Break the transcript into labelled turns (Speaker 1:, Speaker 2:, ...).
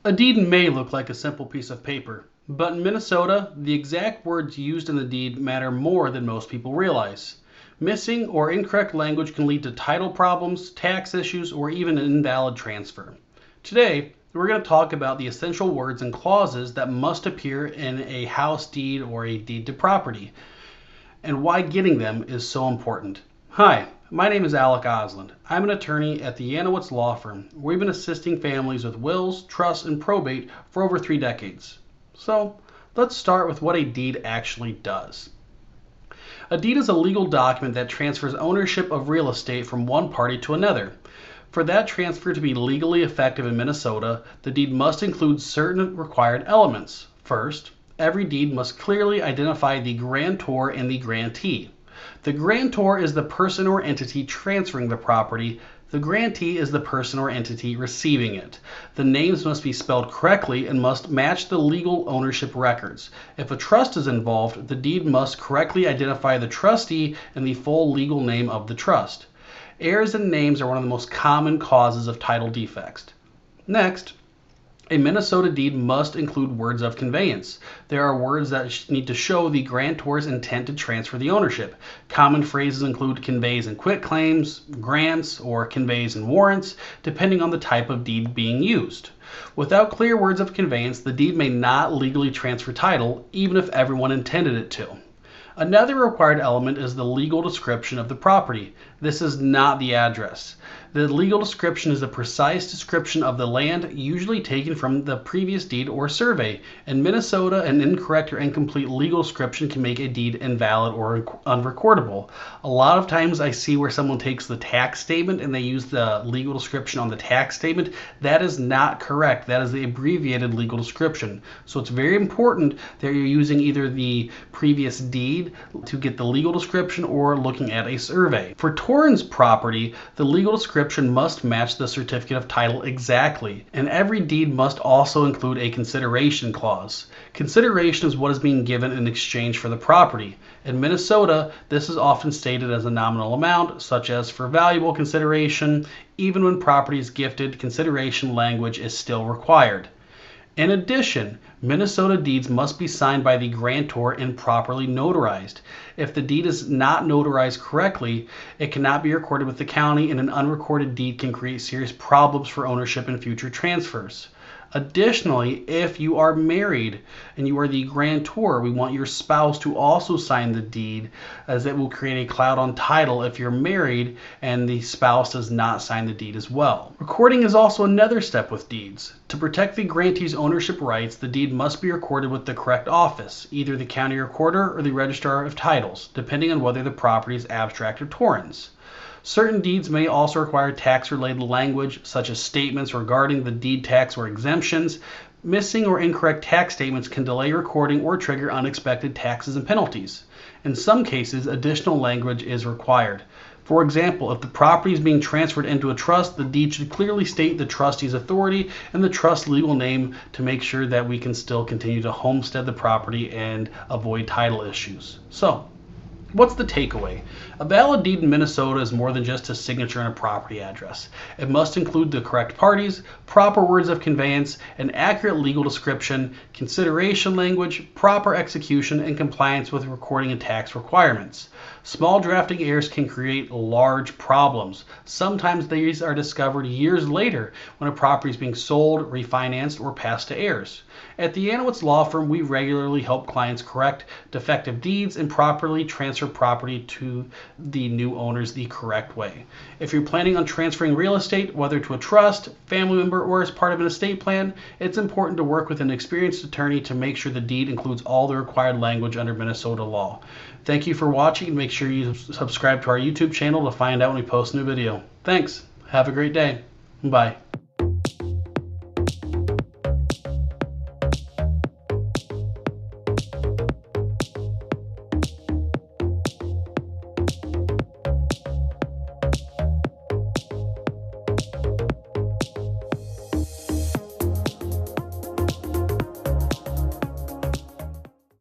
Speaker 1: A deed may look like a simple piece of paper, but in Minnesota, the exact words used in the deed matter more than most people realize. Missing or incorrect language can lead to title problems, tax issues, or even an invalid transfer. Today, we're going to talk about the essential words and clauses that must appear in a house deed or a deed to property, and why getting them is so important. Hi, my name is Alec Osland. I'm an attorney at the Yanowitz law firm. We've been assisting families with wills, trusts, and probate for over 3 decades. So, let's start with what a deed actually does. A deed is a legal document that transfers ownership of real estate from one party to another. For that transfer to be legally effective in Minnesota, the deed must include certain required elements. First, every deed must clearly identify the grantor and the grantee. The grantor is the person or entity transferring the property. The grantee is the person or entity receiving it. The names must be spelled correctly and must match the legal ownership records. If a trust is involved, the deed must correctly identify the trustee and the full legal name of the trust. Errors in names are one of the most common causes of title defects. Next, a Minnesota deed must include words of conveyance. There are words that need to show the grantor's intent to transfer the ownership. Common phrases include conveys and quitclaims, grants, or conveys and warrants, depending on the type of deed being used. Without clear words of conveyance, the deed may not legally transfer title, even if everyone intended it to. Another required element is the legal description of the property. This is not the address. The legal description is a precise description of the land, usually taken from the previous deed or survey. In Minnesota, an incorrect or incomplete legal description can make a deed invalid or unrecordable. A lot of times I see where someone takes the tax statement and they use the legal description on the tax statement. That is not correct. That is the abbreviated legal description. So it's very important that you're using either the previous deed to get the legal description or looking at a survey. For Torrens property, the legal description must match the certificate of title exactly, and every deed must also include a consideration clause. Consideration is what is being given in exchange for the property. In Minnesota, this is often stated as a nominal amount, such as for valuable consideration. Even when property is gifted, consideration language is still required. In addition, Minnesota deeds must be signed by the grantor and properly notarized. If the deed is not notarized correctly, it cannot be recorded with the county, and an unrecorded deed can create serious problems for ownership in future transfers. Additionally, if you are married and you are the grantor, we want your spouse to also sign the deed, as it will create a cloud on title if you're married and the spouse does not sign the deed as well. Recording is also another step with deeds. To protect the grantee's ownership rights, the deed must be recorded with the correct office, either the county recorder or the registrar of titles, depending on whether the property is abstract or Torrens. Certain deeds may also require tax-related language, such as statements regarding the deed tax or exemptions. Missing or incorrect tax statements can delay recording or trigger unexpected taxes and penalties. In some cases, additional language is required. For example, if the property is being transferred into a trust, the deed should clearly state the trustee's authority and the trust's legal name to make sure that we can still continue to homestead the property and avoid title issues. So, what's the takeaway? A valid deed in Minnesota is more than just a signature and a property address. It must include the correct parties, proper words of conveyance, an accurate legal description, consideration language, proper execution, and compliance with recording and tax requirements. Small drafting errors can create large problems. Sometimes these are discovered years later when a property is being sold, refinanced, or passed to heirs. At the Yanowitz law firm, we regularly help clients correct defective deeds and properly transfer property to the new owners the correct way. If you're planning on transferring real estate, whether to a trust, family member, or as part of an estate plan, it's important to work with an experienced attorney to make sure the deed includes all the required language under Minnesota law. Thank you for watching, and make sure you subscribe to our YouTube channel to find out when we post a new video. Thanks. Have a great day. Bye.